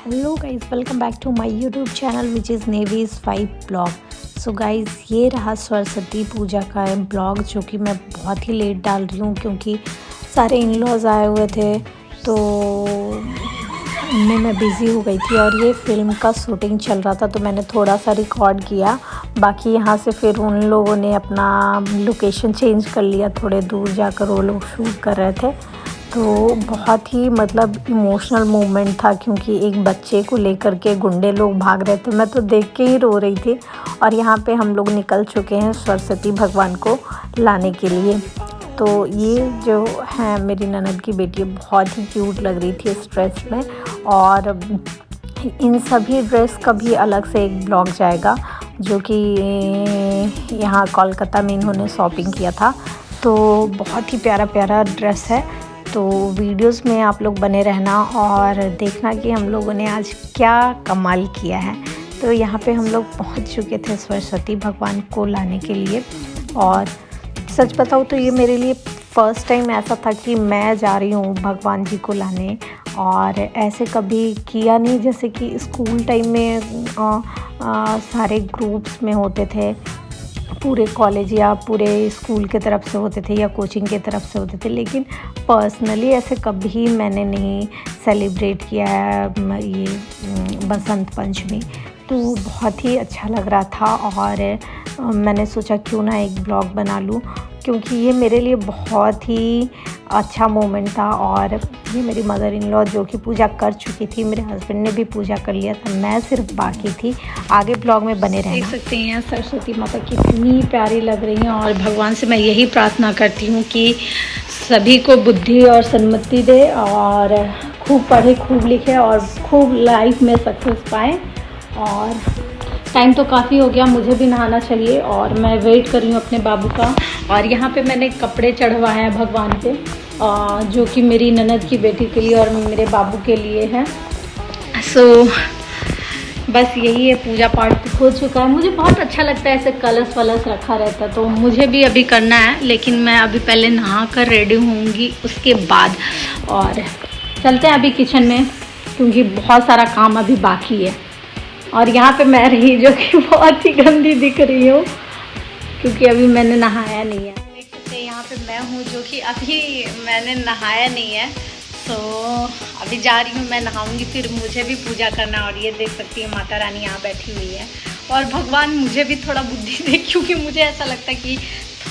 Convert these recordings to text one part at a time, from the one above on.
Hello guys, welcome back to my YouTube channel which is Navy's 5 blog. So guys, ये रहा सरस्वती पूजा का blog जो कि मैं बहुत ही लेट डाल रही हूँ क्योंकि सारे इन लॉज़ आए हुए थे तो उनमें मैं बिज़ी हो गई थी और ये फ़िल्म का शूटिंग चल रहा था तो मैंने थोड़ा सा रिकॉर्ड किया। बाकी यहाँ से फिर उन लोगों ने अपना लोकेशन चेंज कर लिया, थोड़े दूर जाकर वो लोग शूट कर रहे थे। तो बहुत ही इमोशनल मोमेंट था क्योंकि एक बच्चे को लेकर के गुंडे लोग भाग रहे थे। मैं तो देख के ही रो रही थी। और यहाँ पे हम लोग निकल चुके हैं सरस्वती भगवान को लाने के लिए। तो ये जो है मेरी ननद की बेटी, बहुत ही क्यूट लग रही थी इस ड्रेस में। और इन सभी ड्रेस का भी अलग से एक ब्लॉग जाएगा जो कि यहाँ कोलकाता में इन्होंने शॉपिंग किया था। तो बहुत ही प्यारा प्यारा ड्रेस है। तो वीडियोस में आप लोग बने रहना और देखना कि हम लोगों ने आज क्या कमाल किया है। तो यहाँ पे हम लोग पहुँच चुके थे सरस्वती भगवान को लाने के लिए। और सच बताऊँ तो ये मेरे लिए फ़र्स्ट टाइम ऐसा था कि मैं जा रही हूँ भगवान जी को लाने। और ऐसे कभी किया नहीं, जैसे कि स्कूल टाइम में सारे ग्रुप्स में होते थे, पूरे कॉलेज या पूरे स्कूल के तरफ से होते थे या कोचिंग के तरफ से होते थे। लेकिन पर्सनली ऐसे कभी मैंने नहीं सेलिब्रेट किया है ये बसंत पंचमी। तो बहुत ही अच्छा लग रहा था और मैंने सोचा क्यों ना एक ब्लॉग बना लूँ क्योंकि ये मेरे लिए बहुत ही अच्छा मोमेंट था। और ये मेरी मदर इन लॉ जो कि पूजा कर चुकी थी, मेरे हस्बैंड ने भी पूजा कर लिया था, मैं सिर्फ बाकी थी। आगे ब्लॉग में बने रहना। देख सकते हैं सरस्वती माता कितनी प्यारी लग रही हैं। और भगवान से मैं यही प्रार्थना करती हूँ कि सभी को बुद्धि और सन्मति दे और खूब पढ़े, खूब लिखे और खूब लाइफ में सक्सेस पाए। और टाइम तो काफ़ी हो गया, मुझे भी नहाना चाहिए और मैं वेट कर रही हूँ अपने बाबू का। और यहाँ पे मैंने कपड़े चढ़वाए हैं भगवान पे जो कि मेरी ननद की बेटी के लिए और मेरे बाबू के लिए है। सो बस यही है, पूजा पाठ हो चुका है। मुझे बहुत अच्छा लगता है ऐसे कलश वलश रखा रहता, तो मुझे भी अभी करना है। लेकिन मैं अभी पहले नहा कर रेडी होंगी उसके बाद। और चलते हैं अभी किचन में क्योंकि बहुत सारा काम अभी बाकी है। और यहाँ पे मैं रही जो कि बहुत ही गंदी दिख रही हूँ क्योंकि अभी मैंने नहाया नहीं है। देख सकते हैं यहाँ पे मैं हूँ जो कि अभी मैंने नहाया नहीं है। तो अभी जा रही हूँ, मैं नहाऊंगी फिर मुझे भी पूजा करना। और ये देख सकती है माता रानी यहाँ बैठी हुई है। और भगवान मुझे भी थोड़ा बुद्धि दे क्योंकि मुझे ऐसा लगता है कि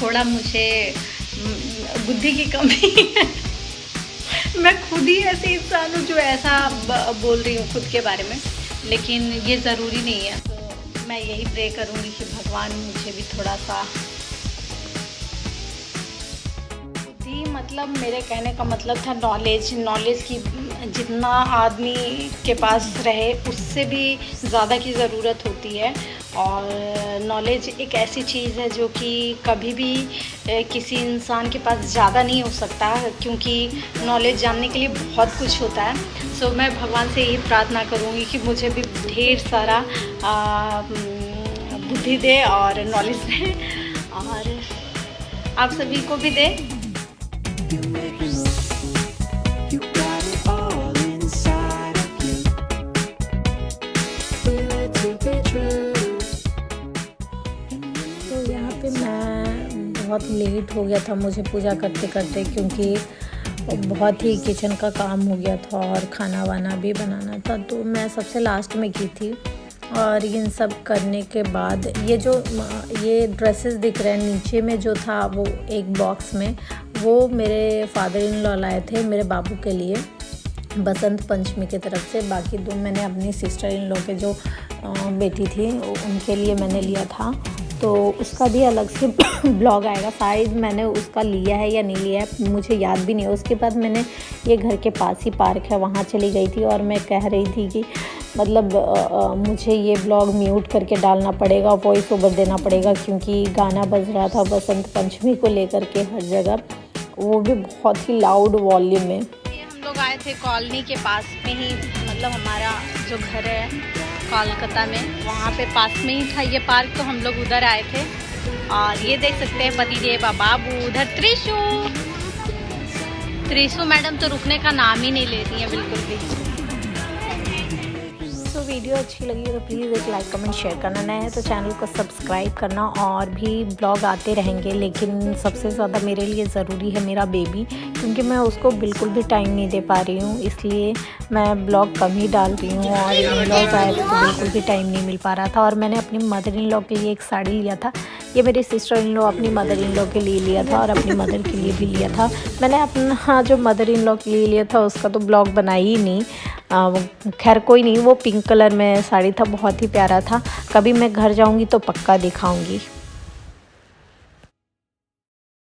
थोड़ा मुझे बुद्धि की कमी है। मैं खुद ही ऐसे इंसान हूँ जो ऐसा बोल रही हूँ खुद के बारे में, लेकिन ये ज़रूरी नहीं है। तो मैं यही प्रे करूँगी कि भगवान मुझे भी थोड़ा सा बुद्धि, मतलब मेरे कहने का मतलब था नॉलेज की जितना आदमी के पास रहे उससे भी ज़्यादा की ज़रूरत होती है। और नॉलेज एक ऐसी चीज़ है जो कि कभी भी किसी इंसान के पास ज़्यादा नहीं हो सकता क्योंकि नॉलेज जानने के लिए बहुत कुछ होता है। सो मैं भगवान से यही प्रार्थना करूँगी कि मुझे भी ढेर सारा बुद्धि दे और नॉलेज दे और आप सभी को भी दे। तो यहाँ पे मैं बहुत लेट हो गया था मुझे पूजा करते करते क्योंकि बहुत ही किचन का काम हो गया था और खाना वाना भी बनाना था। तो मैं सबसे लास्ट में की थी। और इन सब करने के बाद ये ड्रेसेस दिख रहे हैं नीचे में जो था वो एक बॉक्स में, वो मेरे फादर इन लॉ लाए थे मेरे बाबू के लिए बसंत पंचमी की तरफ से। बाकी दो मैंने अपनी सिस्टर इन लॉ के जो बेटी थी उनके लिए मैंने लिया था। तो उसका भी अलग से ब्लॉग आएगा। शायद मैंने उसका लिया है या नहीं लिया है मुझे याद भी नहीं है। उसके बाद मैंने ये घर के पास ही पार्क है वहाँ चली गई थी और मैं कह रही थी कि मुझे ये ब्लॉग म्यूट करके डालना पड़ेगा, वॉइस ओवर देना पड़ेगा क्योंकि गाना बज रहा था बसंत पंचमी को लेकर के हर जगह, वो भी बहुत ही लाउड वॉल्यूम में। हम लोग आए थे कॉलोनी के पास में ही, मतलब हमारा जो घर है कोलकाता में वहाँ पे पास में ही था ये पार्क, तो हम लोग उधर आए थे। और ये देख सकते हैं पतिदेव बाबू, उधर त्रिशु मैडम तो रुकने का नाम ही नहीं ले रही है बिल्कुल भी। वीडियो अच्छी लगी तो प्लीज़ एक लाइक कमेंट शेयर करना, नया है तो चैनल को सब्सक्राइब करना। और भी ब्लॉग आते रहेंगे, लेकिन सबसे ज़्यादा मेरे लिए ज़रूरी है मेरा बेबी, क्योंकि मैं उसको बिल्कुल भी टाइम नहीं दे पा रही हूँ, इसलिए मैं ब्लॉग कम ही डाल रही हूँ। और इन लॉज आए थे तो बिल्कुल भी टाइम नहीं मिल पा रहा था। और मैंने अपनी मदर इन लॉ के लिए एक साड़ी लिया था, ये मेरी सिस्टर इन लॉ अपनी मदर इन लॉ के लिए लिया था और अपनी मदर के लिए भी लिया था। मैंने अपना जो मदर इन लॉ के लिए लिया था उसका तो ब्लॉग बनाई ही नहीं। खैर कोई नहीं, वो पिंक कलर में साड़ी था, बहुत ही प्यारा था। कभी मैं घर जाऊंगी तो पक्का दिखाऊंगी।